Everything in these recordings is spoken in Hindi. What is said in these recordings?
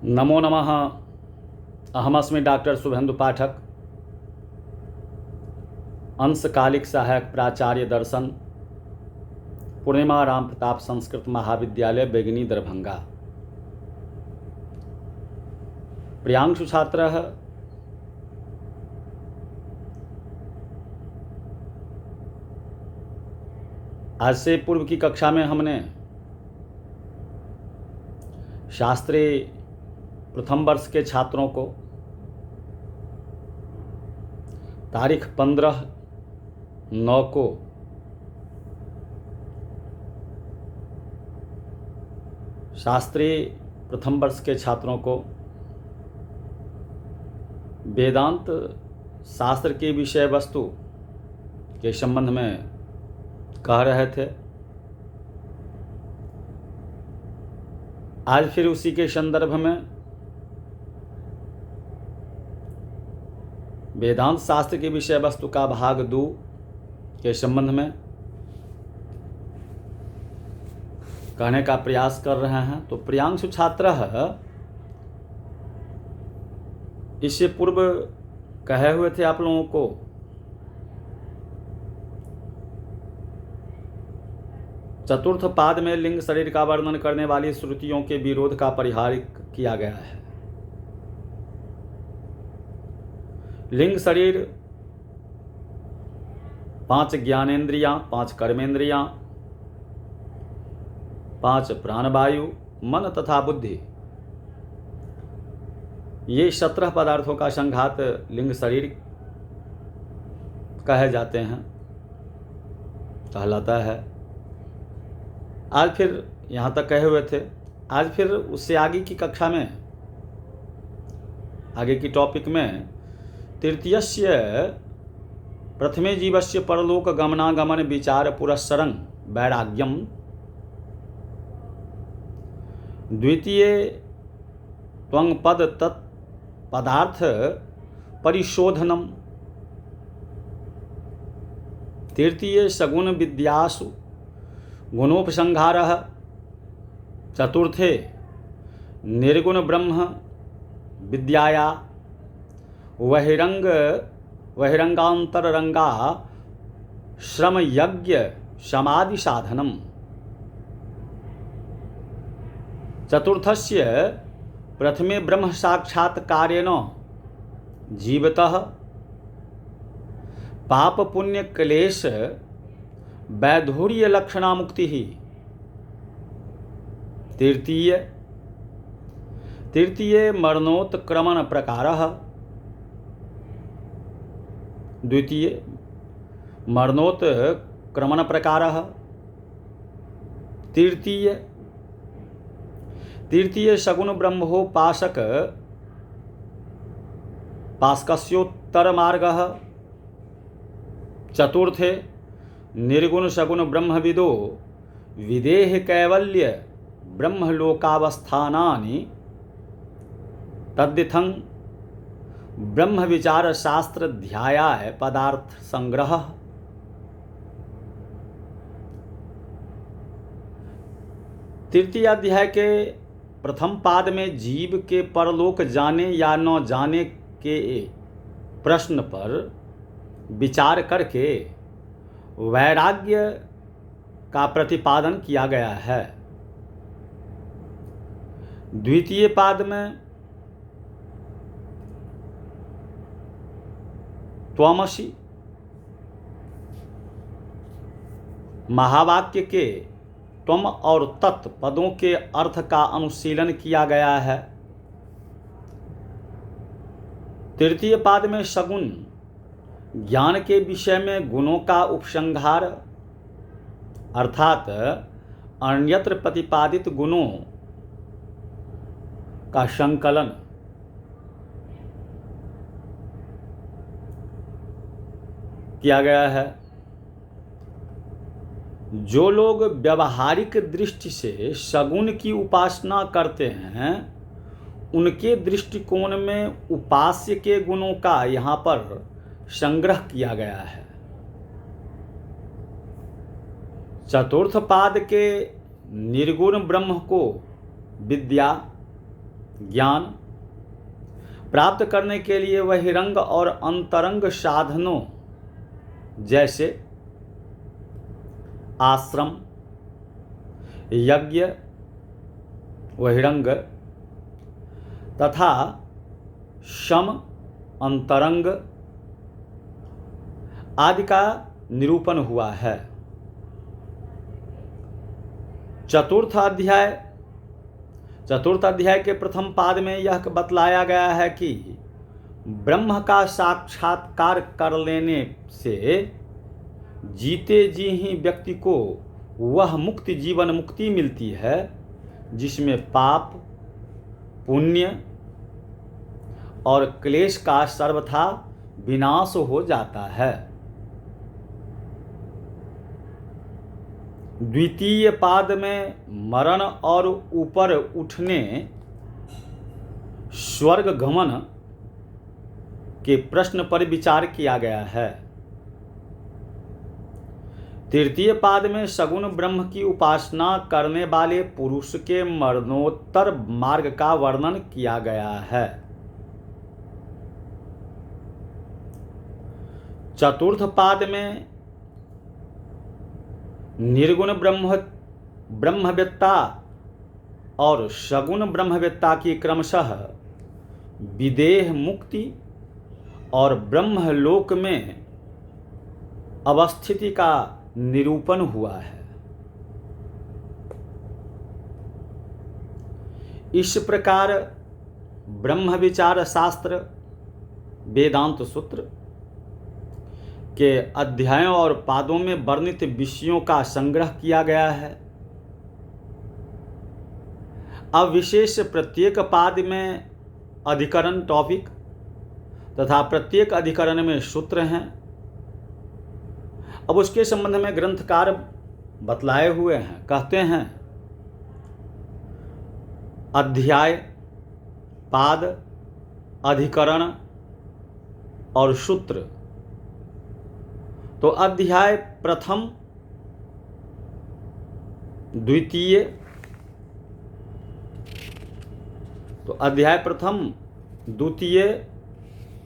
नमो नमः। अहमस्मि डॉक्टर शुभेन्दु पाठक, अंशकालिक सहायक प्राचार्य दर्शन, पूर्णिमा राम प्रताप संस्कृत महाविद्यालय बेगनी दरभंगा। प्रियांशु छात्रः आज से पूर्व की कक्षा में हमने शास्त्री प्रथम वर्ष के छात्रों को तारीख 15/9 को शास्त्री प्रथम वर्ष के छात्रों को वेदांत शास्त्र की विषय वस्तु के संबंध में कह रहे थे। आज फिर उसी के संदर्भ में वेदांत शास्त्र की विषय वस्तु का भाग 2 के संबंध में कहने का प्रयास कर रहे हैं। तो प्रियांशु छात्र इससे पूर्व कहे हुए थे आप लोगों को चतुर्थ पाद में लिंग शरीर का वर्णन करने वाली श्रुतियों के विरोध का परिहार किया गया है। लिंग शरीर 5 ज्ञानेंद्रियां, 5 कर्मेंद्रियां, 5 प्राणवायु, मन तथा बुद्धि, ये 17 पदार्थों का संघात लिंग शरीर कहे जाते हैं, कहलाता है। आज फिर यहाँ तक कहे हुए थे। आज फिर उससे आगे की कक्षा में, आगे की टॉपिक में तृतीयस्य प्रथमे जीवस्य परलोक गमनागमन विचार पुरस्सरं वैराग्यम, द्वितीय त्वं पद तत् पदार्थ परिशोधनम, तृतीय सगुण विद्यासु गुणोपसंहारः, चतुर्थे निर्गुण ब्रह्म विद्याया बहिरंगांतरंगा श्रम यज्ञ समाधि साधनम, चतुर्थस्य प्रथमे ब्रह्म साक्षात्कारेण जीवतः पाप पुण्य क्लेश वैधूर्य लक्षणा मुक्ति ही, तृतीय मरणोत्क्रमण प्रकारः, द्वितीय मरणोत्क्रमण प्रकारः, तृतीय सगुण ब्रह्मोपासक पास्कस्योत्तर मार्गः, चतुर्थे निर्गुण सगुण ब्रह्मविदो विदेह कैवल्य ब्रह्मलोकावस्थानानि तद्दिथं ब्रह्म विचार शास्त्र ध्यायाय पदार्थ संग्रह। तृतीय अध्याय के प्रथम पाद में जीव के परलोक जाने या न जाने के प्रश्न पर विचार करके वैराग्य का प्रतिपादन किया गया है। द्वितीय पाद में त्वमसि महावाक्य के त्वम और तत् पदों के अर्थ का अनुशीलन किया गया है। तृतीय पाद में सगुण ज्ञान के विषय में गुणों का उपसंहार अर्थात अन्यत्र प्रतिपादित गुणों का संकलन, किया गया है। जो लोग व्यवहारिक दृष्टि से सगुण की उपासना करते हैं, उनके दृष्टिकोण में उपास्य के गुणों का यहाँ पर संग्रह किया गया है। चतुर्थ पाद के निर्गुण ब्रह्म को विद्या ज्ञान प्राप्त करने के लिए बहिरंग और अंतरंग साधनों जैसे आश्रम, यज्ञ, बहिरंग तथा शम, अंतरंग आदि का निरूपण हुआ है। चतुर्थ अध्याय के प्रथम पाद में यह बतलाया गया है कि ब्रह्म का साक्षात्कार कर लेने से जीते जी ही व्यक्ति को वह मुक्ति जीवन मुक्ति मिलती है जिसमें पाप, पुण्य और क्लेश का सर्वथा विनाश हो जाता है। द्वितीय पाद में मरण और ऊपर उठने, स्वर्ग गमन के प्रश्न पर विचार किया गया है। तृतीय पाद में सगुण ब्रह्म की उपासना करने वाले पुरुष के मरणोत्तर मार्ग का वर्णन किया गया है। चतुर्थ पाद में निर्गुण ब्रह्मवेत्ता और सगुण ब्रह्मवेत्ता की क्रमशः विदेह मुक्ति और ब्रह्मलोक में अवस्थिति का निरूपण हुआ है। इस प्रकार ब्रह्म विचार शास्त्र वेदांत सूत्र के अध्यायों और पादों में वर्णित विषयों का संग्रह किया गया है। अब विशेष प्रत्येक पाद में अधिकरण टॉपिक तथा प्रत्येक अधिकरण में सूत्र हैं। अब उसके संबंध में ग्रंथकार बतलाए हुए हैं। कहते हैं अध्याय, पाद, अधिकरण और सूत्र। तो अध्याय प्रथम, द्वितीय, तो अध्याय प्रथम, द्वितीय,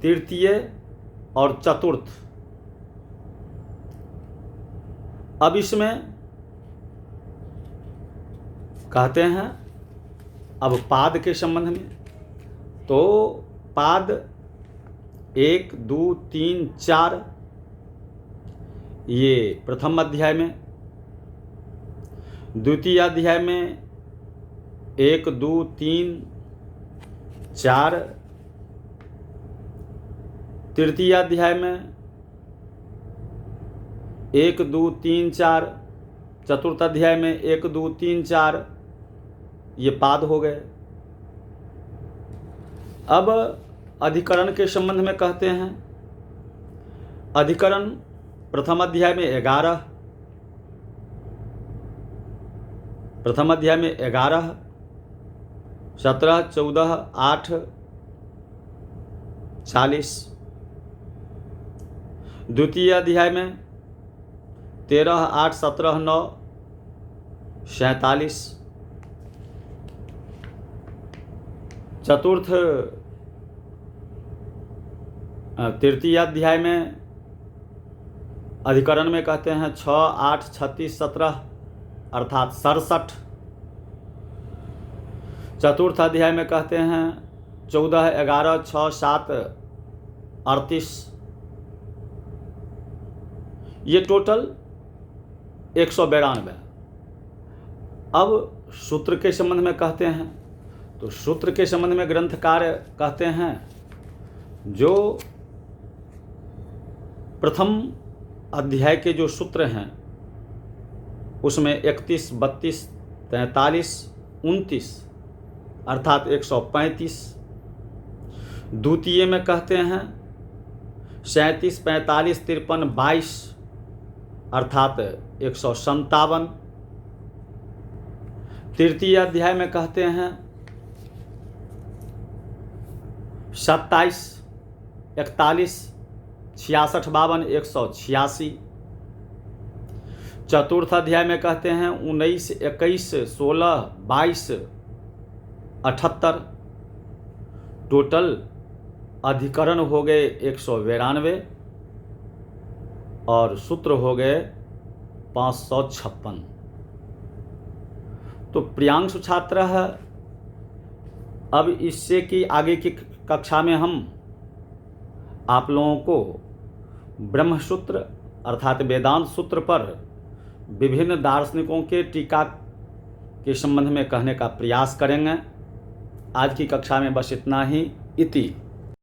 तृतीय और चतुर्थ। अब इसमें कहते हैं अब पाद के संबंध में, तो पाद 1, 2, 3, 4 ये प्रथम अध्याय में, द्वितीय अध्याय में 1, 2, 3, 4, तृतीय अध्याय में 1, 2, 3, 4, चतुर्थ अध्याय में 1, 2, 3, 4 ये पाद हो गए। अब अधिकरण के संबंध में कहते हैं अधिकरण प्रथम अध्याय में 11, प्रथम अध्याय में 11, 17, 14, 8, 40। द्वितीय अध्याय में 13, 8, 17, 9, 47। चतुर्थ तृतीय अध्याय में अधिकरण में कहते हैं 6, 8, 36, 17 अर्थात 67। चतुर्थ अध्याय में कहते हैं 14, 11, 6, 7, 38। ये टोटल 192। अब सूत्र के संबंध में कहते हैं, तो सूत्र के संबंध में ग्रंथकार कहते हैं जो प्रथम अध्याय के जो सूत्र हैं उसमें 31, 32, 43, 29 अर्थात 135। द्वितीय में कहते हैं 37, 45, 53, 22 अर्थात 157। तृतीय अध्याय में कहते हैं 27, 41, 66, 52, 186। चतुर्थ अध्याय में कहते हैं 19, 21, 16, 22, 78। टोटल अधिकरण हो गए 192 और सूत्र हो गए 556। तो प्रियांशु छात्र है, अब इससे कि आगे की कक्षा में हम आप लोगों को ब्रह्मसूत्र अर्थात वेदांत सूत्र पर विभिन्न दार्शनिकों के टीका के संबंध में कहने का प्रयास करेंगे। आज की कक्षा में बस इतना ही। इति।